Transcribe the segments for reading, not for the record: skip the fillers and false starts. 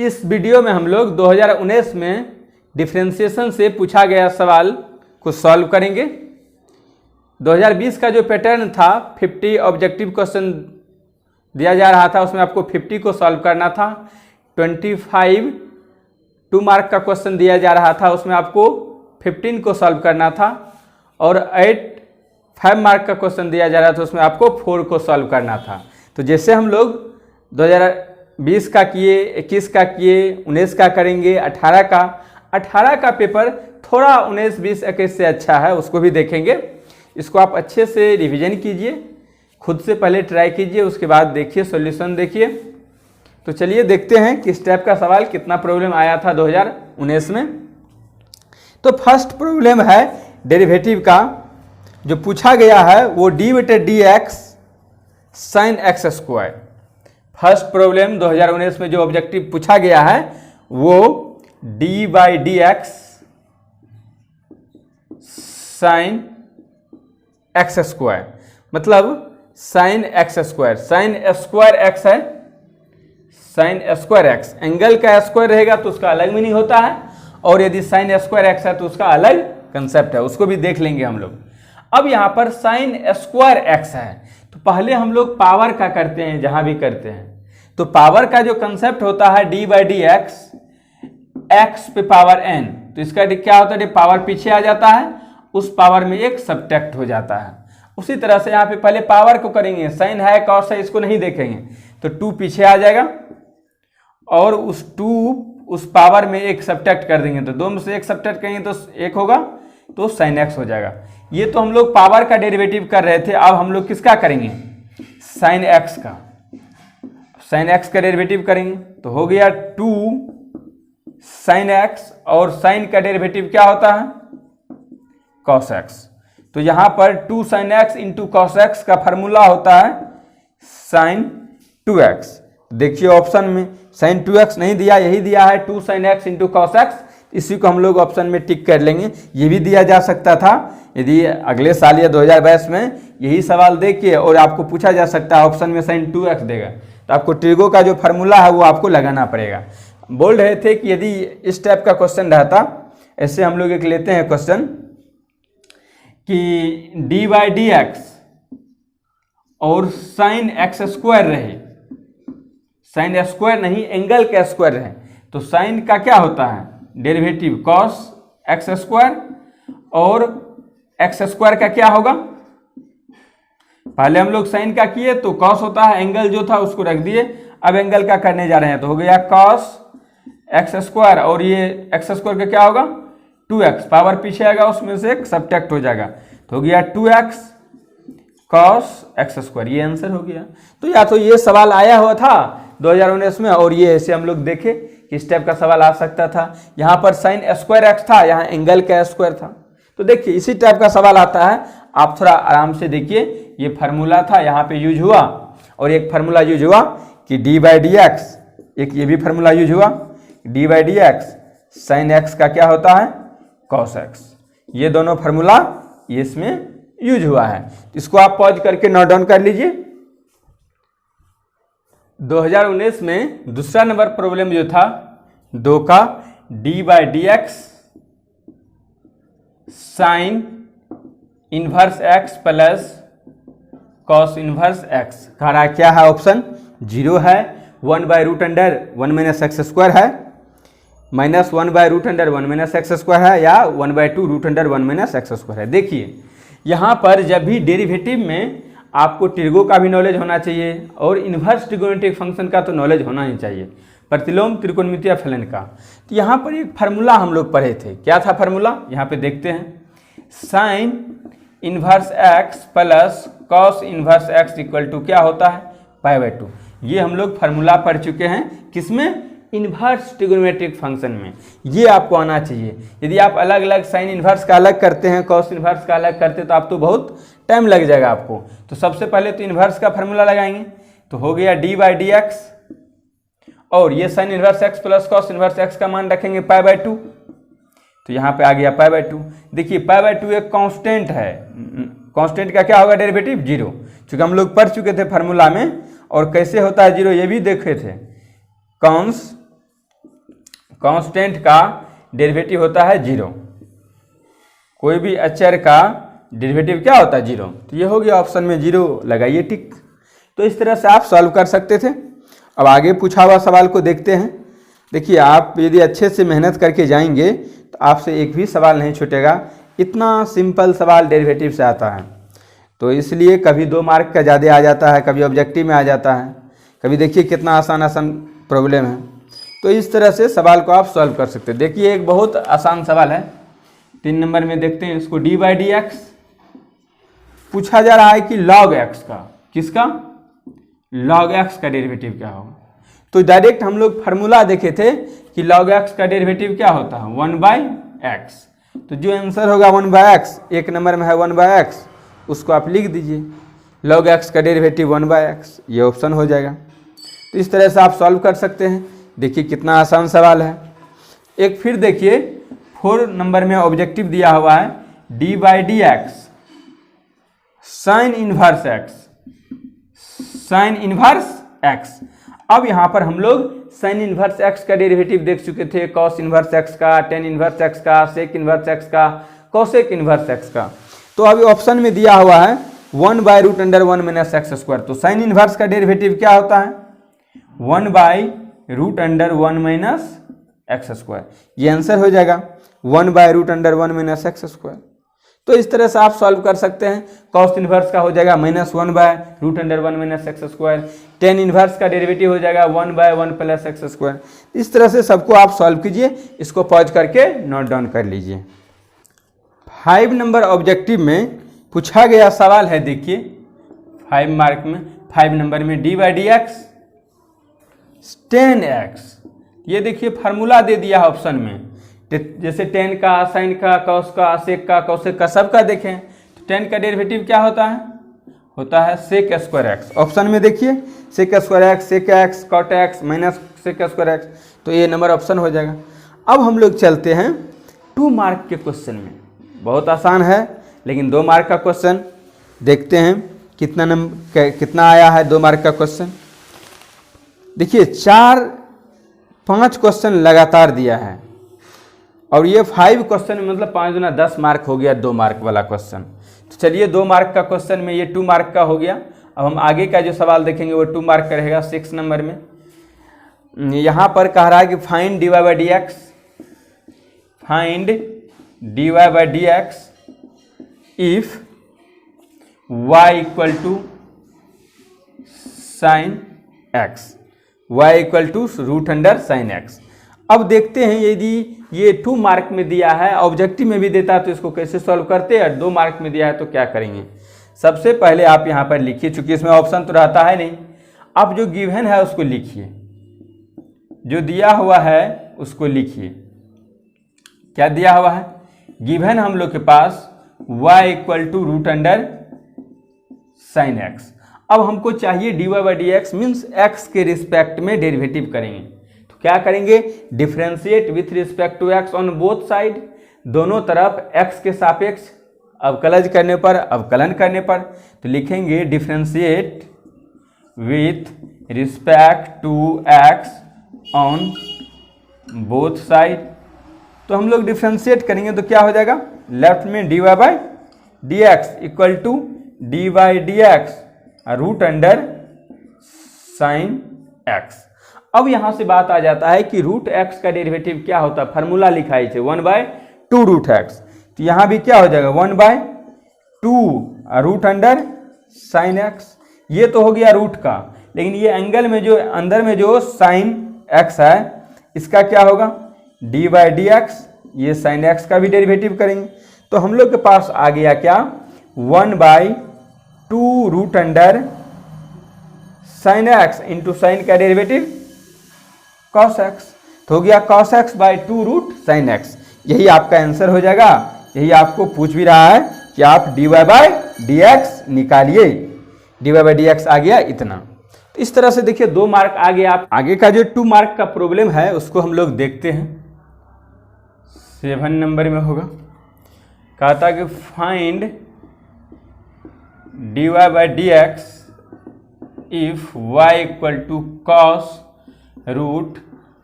इस वीडियो में हम लोग 2019 में डिफरेंशिएशन से पूछा गया सवाल को सॉल्व करेंगे। 2020 का जो पैटर्न था 50 ऑब्जेक्टिव क्वेश्चन दिया जा रहा था, उसमें आपको 50 को सॉल्व करना था। 25 2 मार्क का क्वेश्चन दिया जा रहा था, उसमें आपको 15 को सॉल्व करना था। और 5 मार्क का क्वेश्चन दिया जा रहा था, उसमें आपको 4 को सॉल्व करना था। तो जैसे हम लोग 2020 का किए, 21 का किए, 19 का करेंगे, 18 का पेपर थोड़ा 19, 20, 21 से अच्छा है, उसको भी देखेंगे। इसको आप अच्छे से रिवीजन कीजिए, खुद से पहले ट्राई कीजिए, उसके बाद देखिए सॉल्यूशन देखिए। तो चलिए देखते हैं कि इस टाइप का सवाल कितना प्रॉब्लम आया था 2019 में। तो फर्स्ट प्रॉब्लम है डेरिवेटिव का, जो पूछा गया है वो d/dx sin x square. First problem 2019 में जो ऑब्जेक्टिव पूछा गया है वो d/dx sin x स्क्वायर, मतलब sin x square, sin square x है, sin स्क्वायर x। एंगल का स्क्वायर रहेगा तो उसका अलग मीनिंग होता है, और यदि sin स्क्वायर x है तो उसका अलग कंसेप्ट है, उसको भी देख लेंगे हम लोग। अब यहाँ पर sin स्क्वायर x है, तो पहले हम लोग पावर का करते हैं, जहां भी करते हैं तो पावर का जो कंसेप्ट होता है d/dx x पे पावर n, तो इसका क्या होता है, पावर पीछे आ जाता है, उस पावर में एक सब्ट्रैक्ट हो जाता है। उसी तरह से यहाँ पे पहले पावर को करेंगे, साइन है कॉस है इसको नहीं देखेंगे, तो 2 पीछे आ जाएगा और उस 2 उस पावर में एक सब्ट्रैक्ट कर देंगे, तो 2 में से एक सब्ट्रैक्ट करेंगे तो 1 होगा, तो साइन x हो जाएगा। ये तो हम लोग पावर का डेरिवेटिव कर रहे थे, अब हम लोग किसका करेंगे, साइन x का। साइन x का डेरिवेटिव करेंगे तो हो गया 2 साइन x, और साइन का डेरिवेटिव क्या होता है, कॉस x। तो यहां पर 2 sine x into cos x का फॉर्मूला होता है साइन 2x। देखिए ऑप्शन में साइन 2x नहीं दिया, यही दिया है 2 sine x into cos x, इसी को हम लोग ऑप्शन में टिक कर लेंगे। ये भी दिया जा सकता था यदि अगले साल या 2022 में यही सवाल देखिए और आपको पूछा जा सकता है ऑप्शन में साइन 2x देगा, तो आपको ट्रिगो का जो फार्मूला है वो आपको लगाना पड़ेगा। बोल रहे थे कि यदि इस टाइप का क्वेश्चन रहता, ऐसे हम लोग एक लेते हैं क्वेश्चन कि d/dx और साइन x स्क्वायर रहे, साइन स्क्वायर नहीं एंगल का स्क्वायर रहे, तो साइन का क्या होता है डेरिवेटिव कॉस x स्क्वायर, और x स्क्वायर का क्या होगा, पहले हम लोग साइन का किए तो कॉस होता है, एंगल जो था उसको रख दिए, अब एंगल का करने जा रहे हैं तो हो गया कॉस x स्क्वायर, और ये x स्क्वायर का क्या होगा 2x, पावर पीछे आएगा उसमें से एक सब्ट्रैक्ट हो जाएगा, तो हो गया 2x कॉस x स्क्वायर, ये आंसर हो गया। तो या तो ये सवाल आया हुआ था 2019 में, और ये ऐसे हम लोग देखे कि इस टाइप का सवाल आ सकता था। यहाँ पर साइन स्क्वायर x था, यहाँ एंगल का स्क्वायर था, तो देखिए इसी टाइप का सवाल आता है। आप थोड़ा आराम से देखिए, ये फार्मूला था यहाँ पे यूज हुआ, और एक फार्मूला यूज हुआ कि d/dx, एक ये भी फार्मूला यूज हुआ d/dx साइन x का क्या होता है कॉस x, ये दोनों फार्मूला ये इसमें यूज हुआ है। इसको आप पॉज करके नोट डाउन कर लीजिए। 2019 में दूसरा नंबर प्रॉब्लम जो था 2 का d/dx sign inverse x plus cos inverse x, हमारा क्या है ऑप्शन 0 है, 1/√1 - x स्क्वायर है, माइनस 1/√1 - x स्क्वायर है, या 1/2√1 - x स्क्वायर है। देखिए यहाँ पर जब भी डेरिवेटिव में आपको ट्रिगो का भी नॉलेज होना चाहिए और इन्वर्स ट्रिगोनोमेट्रिक फंक्शन का तो नॉलेज होना ही चाहिए, प्रतिलोम त्रिकोणमितीय फलन का। तो यहाँ पर एक फार्मूला हम लोग पढ़े थे, क्या था फार्मूला यहाँ पे देखते हैं, sine inverse x plus cos inverse x equal to क्या होता है π/2। ये हम लोग फार्मूला पढ़ चुके हैं, किसमें, इन्वर्स ट्रिगोनोमेट्रिक फंक्शन में। ये आपको आना चाहिए। यदि आप अलग अलग साइन इन्वर्स का अलग करते हैं, कॉस इन्वर्स का अलग करते हैं, तो आप तो बहुत टाइम लग जाएगा आपको। तो सबसे पहले तो इन्वर्स का फार्मूला लगाएंगे, तो हो गया d/dx, और ये sign inverse x plus cos inverse x का मान रखेंगे π/2, तो यहाँ पे आ गया π/2। देखिए π/2 एक कांस्टेंट है, कांस्टेंट का क्या होगा डेरिवेटिव 0, क्योंकि हम लोग पढ़ चुके थे फार्मूला में, और कैसे होता है 0 ये भी देखे थे, कॉन्स कांस्टेंट का डेरिवेटिव होता है 0। कोई भी अचर का डेरिवेटिव क्या होता है 0। तो ये हो गया ऑप्शन में 0, लगाइए टिक। तो इस तरह से आप सॉल्व कर सकते थे। अब आगे पूछा हुआ सवाल को देखते हैं। देखिए, आप यदि अच्छे से मेहनत करके जाएंगे तो आपसे एक भी सवाल नहीं छूटेगा। इतना सिंपल सवाल डेरिवेटिव से आता है, तो इसलिए कभी 2 मार्क का ज़्यादा आ जाता है, कभी ऑब्जेक्टिव में आ जाता है, कभी देखिए कितना आसान आसान प्रॉब्लम है। तो इस तरह से सवाल को आप सॉल्व कर सकते हैं। देखिए, एक बहुत आसान सवाल है, 3 नंबर में देखते हैं इसको। d/dx पूछा जा रहा है कि log x का, किसका, log x का डेरिवेटिव क्या होगा। तो डायरेक्ट हम लोग फार्मूला देखे थे कि log x का डेरिवेटिव क्या होता है 1/x। तो जो आंसर होगा 1/x, 1 नंबर में है 1/x, उसको आप लिख दीजिए। log x का डेरिवेटिव 1/x, ये ऑप्शन हो जाएगा। तो इस तरह से आप सॉल्व कर सकते हैं। देखिए कितना आसान सवाल है। एक फिर देखिए 4 नंबर में ऑब्जेक्टिव दिया हुआ है d/dx sin inverse x, sin inverse x। अब यहाँ पर हम लोग sin इनवर्स x का डेरिवेटिव देख चुके थे, cos इनवर्स x का, tan इनवर्स x का, sec इनवर्स x का, cosec इनवर्स x का। तो अभी ऑप्शन में दिया हुआ है 1/√1 - x²। तो sin इनवर्स का डेरिवेटिव क्या होता है 1/√1 - x²। ये आंसर हो जाएगा 1/√1 - x²। तो इस तरह से आप सॉल्व कर सकते हैं। cos इनवर्स का हो जाएगा -1/√1 - x²। tan इनवर्स का डेरिवेटिव हो जाएगा 1/1 + x²। इस तरह से सबको आप सॉल्व कीजिए। इसको पॉज करके नोट डाउन कर लीजिए। 5 नंबर ऑब्जेक्टिव में पूछा गया सवाल है, देखिए 5 मार्क में, 5 नंबर में d/dx tan x। ये देखिए फार्मूला दे दिया है ऑप्शन में, जैसे tan का, sin का, cos का, sec का, cosec का, सबका देखें। तो tan का डेरिवेटिव क्या होता है sec²x। ऑप्शन में देखिए sec²x, sec(x), cot(x) - sec²x। तो ये नंबर ऑप्शन हो जाएगा। अब हम लोग चलते हैं 2 मार्क के क्वेश्चन में। बहुत आसान है, लेकिन 2 मार्क का क्वेश्चन देखते हैं कितना आया है 2 मार्क का क्वेश्चन। देखिए 4-5 क्वेश्चन लगातार दिया है, और ये 5 क्वेश्चन में मतलब 5 गुना 10 मार्क हो गया 2 मार्क वाला क्वेश्चन। तो चलिए 2 मार्क का क्वेश्चन में ये 2 मार्क का हो गया। अब हम आगे का जो सवाल देखेंगे वो 2 मार्क का रहेगा 6 नंबर में। यहाँ पर कह रहा है कि find dy/dx, find dy/dx if y = sin x, y = √sin x। अब देखते हैं यदि ये 2 मार्क में दिया है, ऑब्जेक्टिव में भी देता है तो इसको कैसे सॉल्व करते हैं, और 2 मार्क में दिया है तो क्या करेंगे। सबसे पहले आप यहाँ पर लिखिए, चूंकि इसमें ऑप्शन तो रहता है नहीं, आप जो गिवन है उसको लिखिए, जो दिया हुआ है उसको लिखिए। क्या दिया हुआ है गिवन हम लोग के पास y = √sin x। अब हमको चाहिए dy/dx मीन्स x के रिस्पेक्ट में डेरिवेटिव करेंगे। तो क्या करेंगे, differentiate with respect to x on both side, दोनों तरफ x के सापेक्ष अवकलज करने पर, अवकलन करने पर। तो लिखेंगे differentiate with respect to x on both side. तो हम लोग डिफ्रेंशिएट करेंगे तो क्या हो जाएगा, लेफ्ट में dy/dx = dy/dx √sin x। अब यहां से बात आ जाता है कि √x का डेरिवेटिव क्या होता है, फार्मूला लिखा है 1/2√x। तो यहां भी क्या हो जाएगा 1/2 √sin x। ये तो हो गया रूट का, लेकिन ये एंगल में जो अंदर में जो sin x है इसका क्या होगा dy/dx, ये sin x का भी डेरिवेटिव करेंगे। तो हम लोग के पास आ गया क्या 1/2 √sin x इंटू साइन का डेरिवेटिव cos x। तो हो गया cos x/2 √sin x। यही आपका आंसर हो जाएगा। यही आपको पूछ भी रहा है कि आप dy/dx निकालिए। dy/dx आ गया इतना। तो इस तरह से देखिए 2 मार्क आ गया। आप आगे का जो 2 मार्क का प्रॉब्लम है उसको हम लोग देखते हैं। 7 नंबर में होगा, कहता कि find dy/dx if y = cos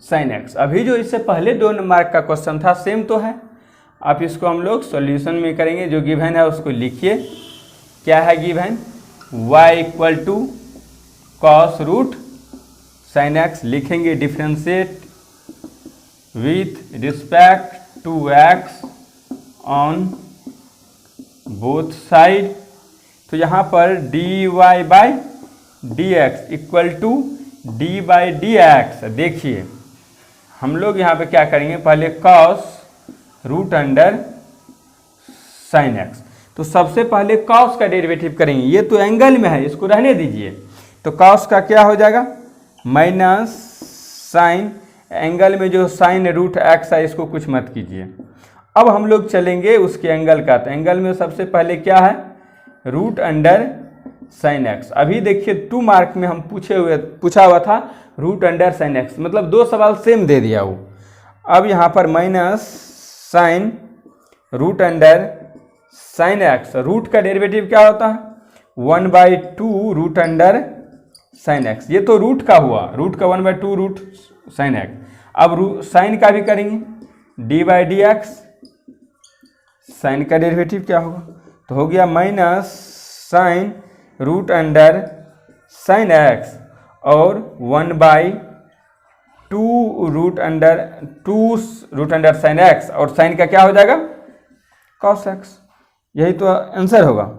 sign x. अभी जो इससे पहले 2 मार्क का क्वेश्चन था सेम तो है। आप इसको हम लोग सॉल्यूशन में करेंगे। जो गिवन है उसको लिखिए। क्या है given? y equal to cos root sine x. लिखेंगे differentiate with respect to x on both side. तो यहाँ पर dy by d x equal to d by d x. देखिए हम लोग यहाँ पे क्या करेंगे, पहले cos root under sine x. तो सबसे पहले कॉस का डेरिवेटिव करेंगे। ये तो एंगल में है, इसको रहने दीजिए। तो कॉस का क्या हो जाएगा? माइनस साइन, एंगल में जो साइन रूट एक्स है इसको कुछ मत कीजिए। अब हम लोग चलेंगे उसके एंगल का। तो एंगल में सबसे पहले क्या है? Root under sine x. अभी देखिए 2 मार्क में हम पूछा हुआ था रूट अंडर साइन एक्स, मतलब 2 सवाल सेम दे दिया वो। अब यहाँ पर minus sine root under sine x. Root का डेरिवेटिव क्या होता है? 1/2 रूट अंडर साइन एक्स। ये तो रूट का हुआ, रूट का 1/2 रूट साइन एक्स। अब साइन का भी करेंगे, d by d x. Sine का डेरिवेटिव क्या होगा? तो हो गया minus sine root under sine x और 1/2 रूट अंडर साइन एक्स। और साइन का क्या हो जाएगा? Cos x. यही तो आंसर होगा,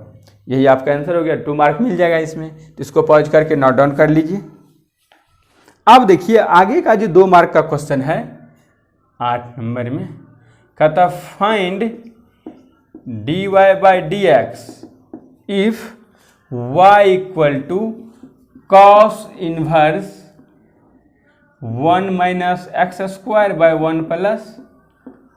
यही आपका आंसर हो गया। 2 मार्क मिल जाएगा इसमें। तो इसको पॉज करके नोट डाउन कर लीजिए। अब देखिए आगे का जो 2 मार्क का क्वेश्चन है 8 नंबर में, कहता find dy by d x if y equal to cos inverse 1 minus x square by 1 plus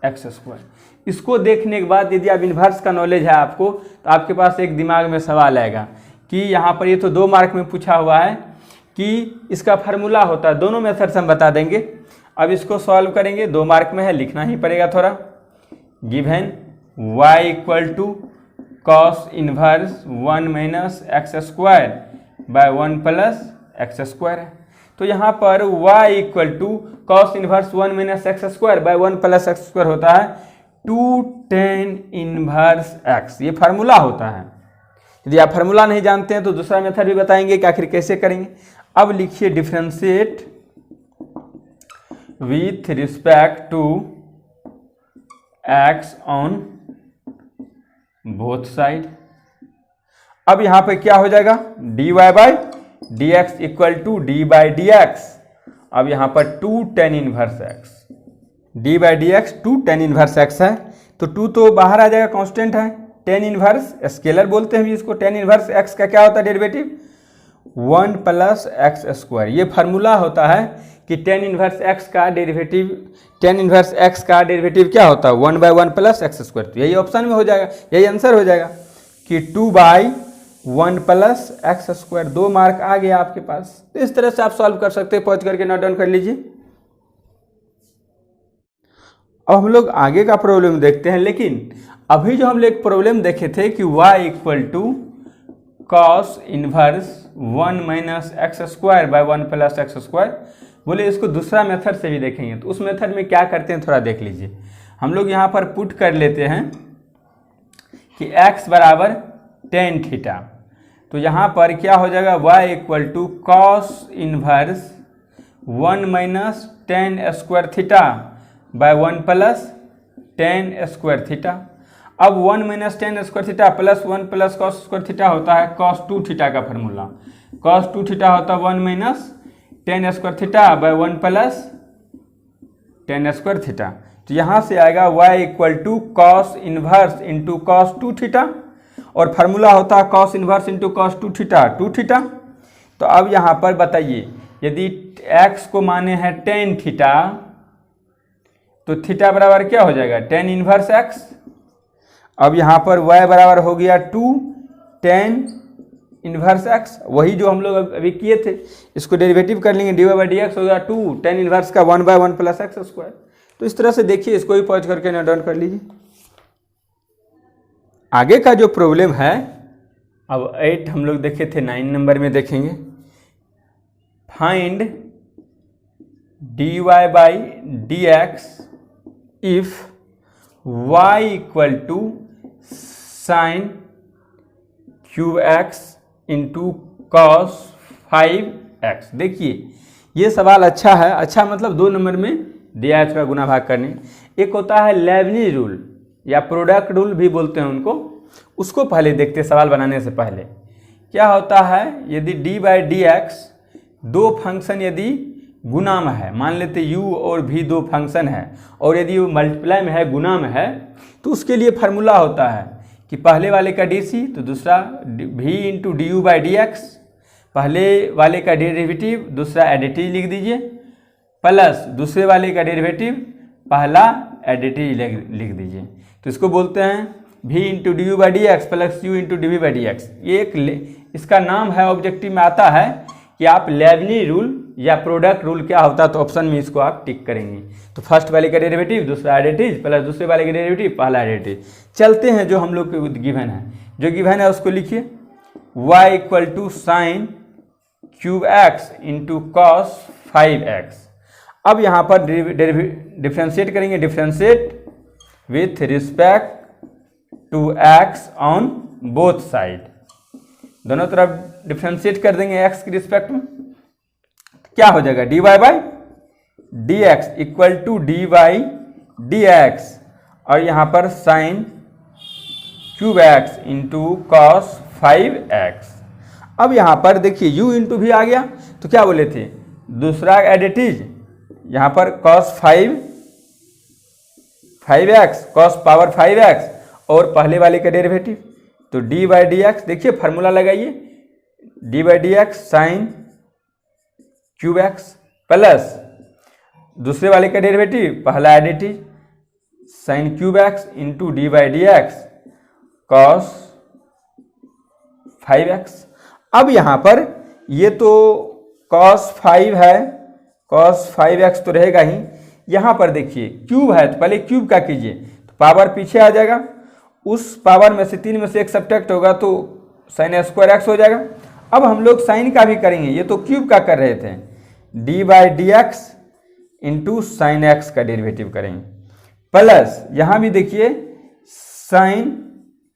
x square. इसको देखने के बाद यदि आप इन्वर्स का नॉलेज है आपको, तो आपके पास एक दिमाग में सवाल आएगा कि यहाँ पर ये तो 2 मार्क में पूछा हुआ है कि इसका फार्मूला होता है। दोनों मेथड से हम बता देंगे। अब इसको सॉल्व करेंगे, 2 मार्क में है, लिखना ही पड़ेगा थोड़ा। Given y equal to cos inverse 1 minus x square by 1 plus x square है। तो यहाँ पर y equal to cos inverse 1 minus x square by 1 plus x square होता है 2 tan इनवर्स x। ये फार्मूला होता है। यदि आप फार्मूला नहीं जानते हैं तो दूसरा मेथड भी बताएंगे कि आखिर कैसे करेंगे। अब लिखिए differentiate with respect to x on both side. अब यहां पे क्या हो जाएगा? dy by d x equal to d by d x. अब यहां पर 2 tan inverse x, d by d x 2 tan inverse x है। तो 2 तो बाहर आ जाएगा, कांस्टेंट है। tan इनवर्स स्केलर बोलते हैं इसको। tan इनवर्स x का क्या होता है डेरिवेटिव? 1 plus x square. ये फार्मूला होता है कि tan इनवर्स x का डेरिवेटिव क्या होता है? 1/1 प्लस एक्स स्क्वायर। तो यही ऑप्शन में हो जाएगा, यही आंसर हो जाएगा कि 2/1 प्लस एक्स स्क्वायर। 2 मार्क आ गया आपके पास। तो इस तरह से आप सॉल्व कर सकते हैं। पॉज करके नोट डाउन कर लीजिए। अब हम लोग आगे का प्रॉब्लम देखते हैं। लेकिन अभी जो हम लोग एक प्रॉब्लम देखे थे कि y equal to cos inverse 1 minus x square by 1 plus x square, बोले इसको दूसरा मेथड से भी देखेंगे। तो उस मेथड में क्या करते हैं थोड़ा देख लीजिए। हम लोग यहाँ पर पुट कर लेते हैं कि x बराबर tan थीटा। तो यहाँ पर क्या हो जाएगा? y equal to cos inverse 1 minus tan square theta by 1 plus tan square theta. अब 1 minus tan square theta plus 1 plus cos square theta होता है cos 2 थीटा का फार्मूला। cos 2 थीटा होता है 1 minus tan square theta by 1 plus tan square theta. तो यहाँ से आएगा y equal to cos inverse into cos 2 theta, और फार्मूला होता है cos inverse into cos 2 theta 2 theta. तो अब यहाँ पर बताइए, यदि x को माने हैं tan थीटा, तो थीटा बराबर क्या हो जाएगा? tan inverse x। अब यहाँ पर y बराबर हो गया 2 tan इनवर्स x, वही जो हम लोग अभी किए थे। इसको डेरिवेटिव कर लेंगे, dy बाई डी एक्स हो गया 2 tan इनवर्स का 1/1 प्लस एक्स स्क्वायर। तो इस तरह से देखिए, इसको भी पॉज करके नोट डाउन कर लीजिए। आगे का जो प्रॉब्लम है, अब 8 हम लोग देखे थे, 9 नंबर में देखेंगे। Find dy by d x if y equal to sine cube x into cos 5x। देखिए ये सवाल अच्छा है, अच्छा मतलब 2 नंबर में दिया है का गुना भाग करने। एक होता है लेबनिज रूल या प्रोडक्ट रूल भी बोलते हैं उनको, उसको पहले देखते सवाल बनाने से पहले। क्या होता है, यदि डी बाई डी एक्स दो फंक्शन यदि गुना में है, मान लेते u और v दो फंक्शन है, और यदि वो मल्टीप्लाई में है, गुना में है, तो उसके लिए फार्मूला होता है कि पहले वाले का डी तो दूसरा v into d u by d x, पहले वाले का डेरिवेटिव दूसरा एडिटिव लिख दीजिए, प्लस दूसरे वाले का डेरिवेटिव पहला एडिटिव लिख दीजिए। तो इसको बोलते हैं v into d u by d x plus u into d v by d x. ये एक इसका नाम है, ऑब्जेक्टिव में आता है कि आप लेबनिज रूल या प्रोडक्ट रूल क्या होता है, तो ऑप्शन में इसको आप टिक करेंगे। तो फर्स्ट वाले का डेरिवेटिव दूसरा एडिटिव प्लस दूसरे वाले का डेरिवेटिव पहला एडिटिव। चलते हैं जो हम लोग को गिवन है, जो गिवन है उसको लिखिए y equal to sine cube x into cos 5x। अब यहाँ पर डिफ्रेंशिएट करेंगे, differentiate with respect to x on both side, दोनों तरफ डिफ्रेंशिएट कर देंगे x के रिस्पेक्ट में। क्या हो जाएगा, dy by d x equal to d by d x, और यहाँ पर sine cube x into cos 5x। अब यहाँ पर देखिए u इंटू भी आ गया, तो क्या बोले थे, दूसरा एडिटिव यहाँ पर cos 5x cos power 5x और पहले वाले का डेरिवेटिव, तो डी बाई डी एक्स, देखिए फार्मूला लगाइए, D by d x sign cube x plus दूसरे वाले का डेरिवेटिव पहला additive sign cube x into D by d x cos 5x। अब यहाँ पर ये तो cos 5 है, cos 5x तो रहेगा ही। यहाँ पर देखिए क्यूब है, तो पहले क्यूब का कीजिए, तो पावर पीछे आ जाएगा, उस पावर में से 3 में से एक सब्ट्रैक्ट होगा तो साइन स्क्वायर एक्स हो जाएगा। अब हम लोग साइन का भी करेंगे, ये तो क्यूब का कर रहे थे, D by d x into sine x का डेरिवेटिव करेंगे, प्लस यहाँ भी देखिए साइन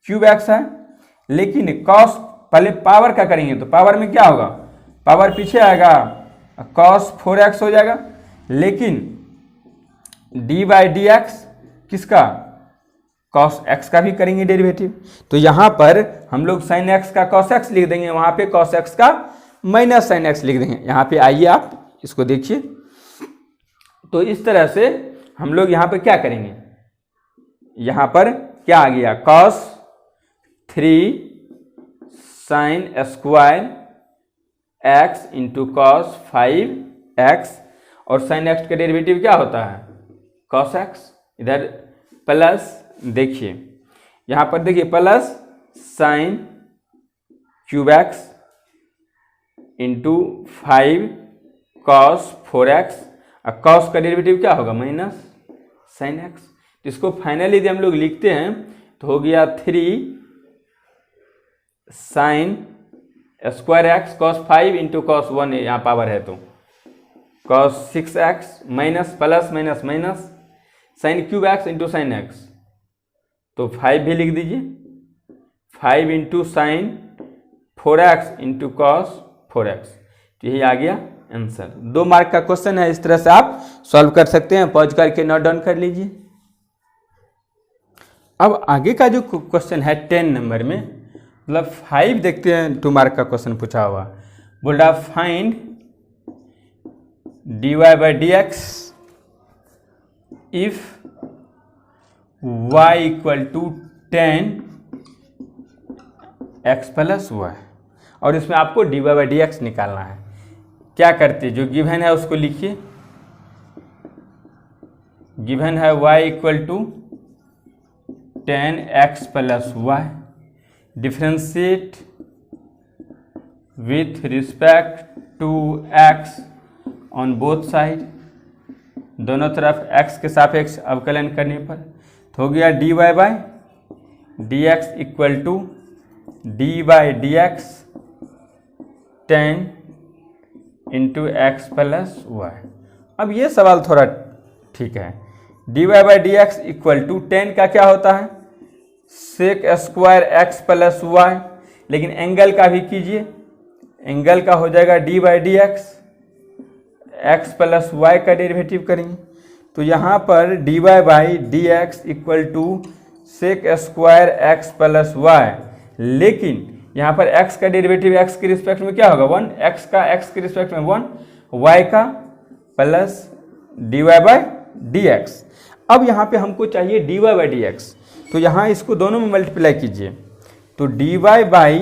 क्यूब एक्स है, लेकिन कॉस पहले पावर का करेंगे तो पावर में क्या होगा, पावर पीछे आएगा, कॉस 4x हो जाएगा, लेकिन डी बाई डी एक्स किसका, कॉस x का भी करेंगे डेरिवेटिव, तो यहाँ पर हम लोग साइन x का कॉस x लिख देंगे, वहाँ पे कॉस x का माइनस साइन x लिख देंगे। यहाँ पे आइए आप इसको देखिए, तो इस तरह से हम लोग यहाँ पर क्या करेंगे, यहाँ पर क्या आ गया, cos 3 sine square x into cos 5x, और साइन x का डेरिवेटिव क्या होता है, कॉस x, इधर प्लस देखिए यहाँ पर देखिए plus sign cube x into 5 cos 4x, और कॉस का डेरिवेटिव क्या होगा, माइनस साइन x। तो इसको फाइनली यदि हम लोग लिखते हैं तो हो गया 3 sine square x cos 5 into cos 1, यहाँ पावर है तो cos 6x minus plus minus minus sign cube x into sine x, तो 5 भी लिख दीजिए, 5 into sine 4x into cos 4x, तो यही आ गया आंसर। 2 मार्क का क्वेश्चन है, इस तरह से आप सॉल्व कर सकते हैं, पॉज करके नोट डाउन कर लीजिए। अब आगे का जो क्वेश्चन है 10 नंबर में, मतलब 5 देखते हैं, 2 मार्क का क्वेश्चन पूछा हुआ, बोल रहा find dy by d x if y equal to 10 x plus y, और इसमें आपको dy बाई डी एक्स निकालना है। क्या करते, जो गिवन है उसको लिखिए, गिवन है y equal to 10x plus y, differentiate with respect to x on both side, दोनों तरफ x के सापेक्ष अवकलन करने पर तो हो गया dy by d x equal to d by d x 10 into x plus y, अब ये सवाल थोड़ा ठीक है। dy by d x equal to tan का क्या होता है sec square x plus y, लेकिन एंगल का भी कीजिए, एंगल का हो जाएगा d by d x plus y का डेरिवेटिव करेंगे तो यहाँ पर dy by d x equal to sec square x plus y, लेकिन यहाँ पर x का डेरिवेटिव x के रिस्पेक्ट में क्या होगा 1, x का x के रिस्पेक्ट में 1, y का plus dy by d x. अब यहाँ पे हमको चाहिए dy बाई डी एक्स, तो यहाँ इसको दोनों में मल्टीप्लाई कीजिए तो dy by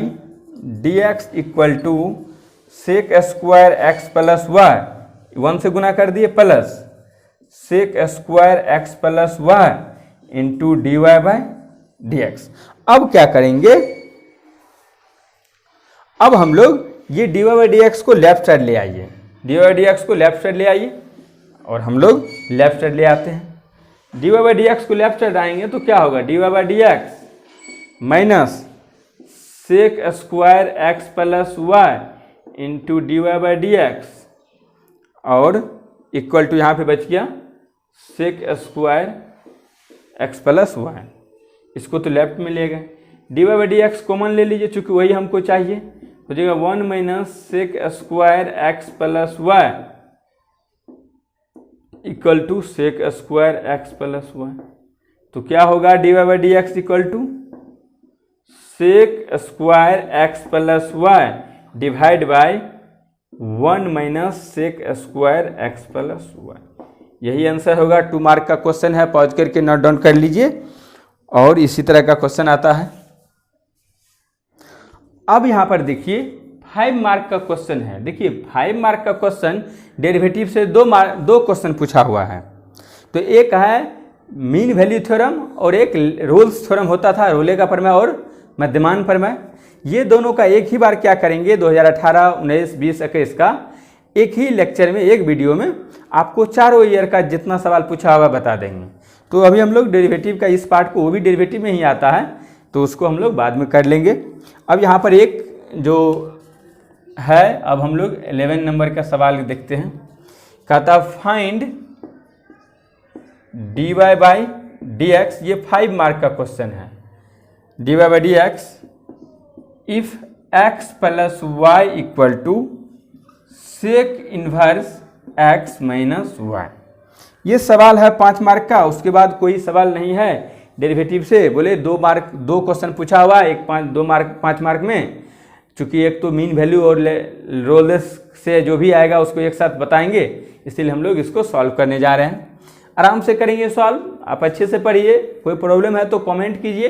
d x equal to sec square x plus y, 1 से गुना कर दिए plus sec square x plus y into dy by d x. अब क्या करेंगे, अब हम लोग ये dy बाई डी एक्स को लेफ्ट साइड ले आइए, dy बाई डी एक्स को लेफ्ट साइड ले आइए और हम लोग लेफ्ट साइड ले आते हैं। dy बाई डी एक्स को लेफ्ट साइड आएंगे तो क्या होगा dy by d x minus sec square x plus y into dy by d x और इक्वल टू यहाँ पे बच गया sec square x plus y, इसको तो लेफ्ट में ले गए। dy by d x common ले लीजिए चूंकि वही हमको चाहिए, हो जाएगा 1 minus sec square x plus y equal to sec square x plus y. तो क्या होगा dy by d x equal to sec square x plus y divide by 1 minus sec square x plus y. यही answer होगा। 2 mark का question है, pause करके note down कर लीजिए। और इसी तरह का क्वेश्चन आता है। अब यहाँ पर देखिए 5 मार्क का क्वेश्चन है। देखिए 5 मार्क का क्वेश्चन डेरिवेटिव से दो क्वेश्चन पूछा हुआ है। तो एक है मीन वैल्यू थ्योरम और एक रोल्स थ्योरम होता था, रोले का प्रमेय और मध्यमान प्रमेय। ये दोनों का एक ही बार क्या करेंगे 2018, 19, 20, 21 का एक ही लेक्चर में, एक वीडियो में आपको चारों ईयर का जितना सवाल पूछा हुआ बता देंगे। तो अभी हम लोग डेरिवेटिव का इस पार्ट को, वो भी डेरिवेटिव में ही आता है, तो उसको हम लोग बाद में कर लेंगे। अब यहाँ पर एक जो है, अब हम लोग 11 नंबर का सवाल देखते हैं। कहता find dy by d x, ये 5 मार्क का क्वेश्चन है। dy by d x if x plus y equal to sec inverse x minus y. ये सवाल है 5 मार्क का। उसके बाद कोई सवाल नहीं है डेरिवेटिव से। बोले 2 क्वेश्चन पूछा हुआ, एक 5 मार्क में। चूंकि एक तो मीन वैल्यू और रोल्स से जो भी आएगा उसको एक साथ बताएंगे, इसलिए हम लोग इसको सॉल्व करने जा रहे हैं। आराम से करेंगे सॉल्व, आप अच्छे से पढ़िए। कोई प्रॉब्लम है तो कमेंट कीजिए,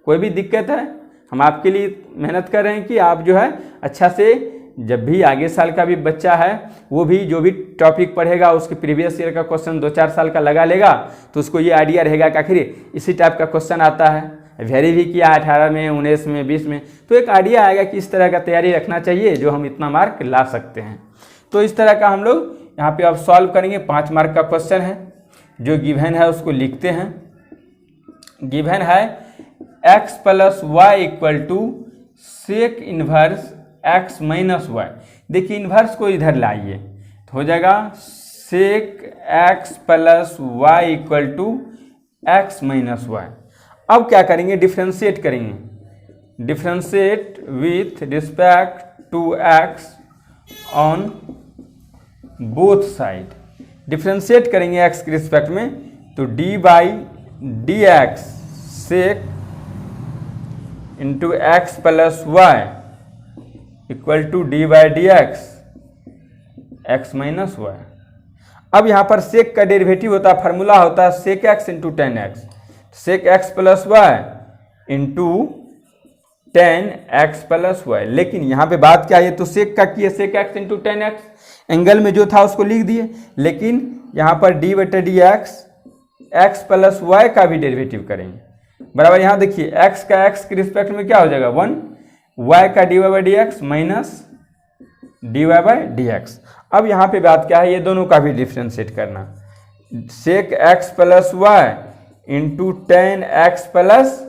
कोई भी दिक्कत है हम आपके लिए मेहनत कर रहे हैं कि आप जो है अच्छा से, जब भी आगे साल का भी बच्चा है वो भी जो भी टॉपिक पढ़ेगा उसके प्रीवियस ईयर का क्वेश्चन 2-4 साल का लगा लेगा, तो उसको ये आइडिया रहेगा कि आखिर इसी टाइप का क्वेश्चन आता है, वेरी भी किया 18 में, 19 में, 20 में, तो एक आइडिया आएगा कि इस तरह का तैयारी रखना चाहिए जो हम इतना मार्क ला सकते हैं। तो इस तरह का हम लोग यहाँ पे अब सॉल्व करेंगे। 5 मार्क का क्वेश्चन है। जो गिवन है उसको लिखते हैं। गिवन है x plus y equal to sec inverse x minus y. देखिए इन्वर्स को इधर लाइए तो हो जाएगा sec x plus y equal to x minus y. अब क्या करेंगे, डिफ्रेंशिएट करेंगे। Differentiate with respect to x on both side. Differentiate करेंगे x के रिस्पेक्ट में, तो d by d x sec into x plus y equal to d by d x minus y. अब यहाँ पर सेक का डेरिवेटिव होता है, फार्मूला होता है sec x into tan x. Sec x plus y into tan x plus y. लेकिन यहाँ पे बात क्या है, तो सेक का किए sec x into tan x, angle में जो था उसको लिख दिए। लेकिन यहाँ पर डी बटे डी एक्स प्लस वाई का भी डेरिवेटिव करेंगे बराबर। यहाँ देखिए x का x के रिस्पेक्ट में क्या हो जाएगा 1, y का dy by d x minus dy by d x. अब यहाँ पे बात क्या है, ये दोनों का भी डिफ्रेंशिएट करना। Sec x plus y into tan x plus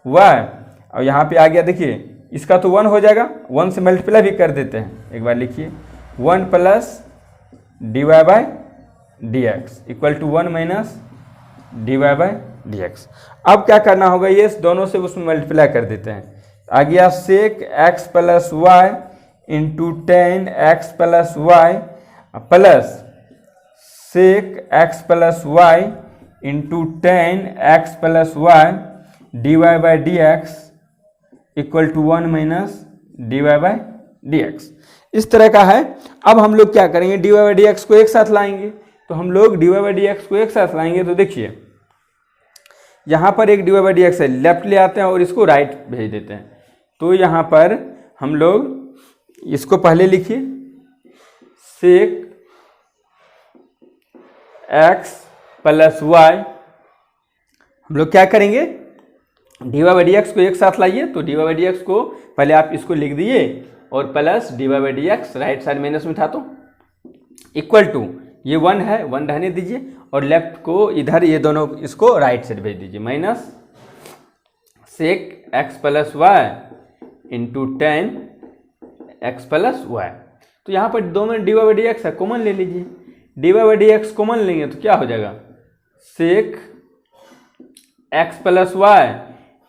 y. और यहाँ पे आ गया, देखिए इसका तो 1 हो जाएगा, 1 से मल्टीप्लाई भी कर देते हैं। एक बार लिखिए 1 plus dy by d x equal to 1 minus d y by d x. अब क्या करना होगा, ये दोनों से उसमें मल्टीप्लाई कर देते हैं। आ गया sec x plus y into tan x plus y plus sec x plus y into tan x plus y d y by d x equal to 1 minus d y by d x. इस तरह का है। अब हम लोग क्या करेंगे, d y by d x को एक साथ लाएंगे। तो हम लोग d y by d x को एक साथ लाएंगे तो देखिए यहाँ पर एक d y by d x है, लेफ्ट ले आते हैं और इसको राइट भेज देते हैं। तो यहाँ पर हम लोग इसको पहले लिखिए, सेक एक्स प्लस वाई। हम लोग क्या करेंगे, d y by d x को एक साथ लाइए। तो d y by d x को पहले आप इसको लिख दिए और plus d y by d x right side minus में था तो इक्वल टू, ये 1 है, 1 रहने दीजिए और लेफ्ट को इधर, ये दोनों इसको राइट साइड भेज दीजिए। Minus sec x plus y into tan x plus y. तो यहाँ पर दो में d y by d x है, कॉमन ले लीजिए। D y by d x common लेंगे तो क्या हो जाएगा, sec x plus y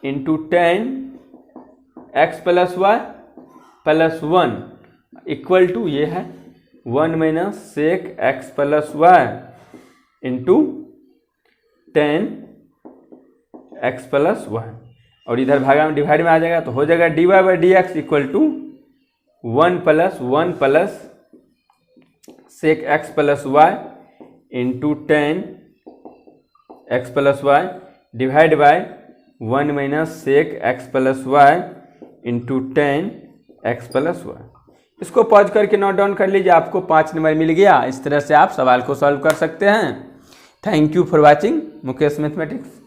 into tan x plus y plus 1 equal to, ये है 1 minus sec x plus y into tan x plus y और इधर भागा में डिवाइड में आ जाएगा तो हो जाएगा d y by d x equal to 1 plus sec x plus y into tan x plus y divide by 1 minus sec x plus y into tan x plus y. इसको पॉज करके note down कर लीजिए, आपको 5 number मिल गया। इस तरह से आप सवाल को सॉल्व कर सकते हैं। Thank you for watching Mukesh mathematics.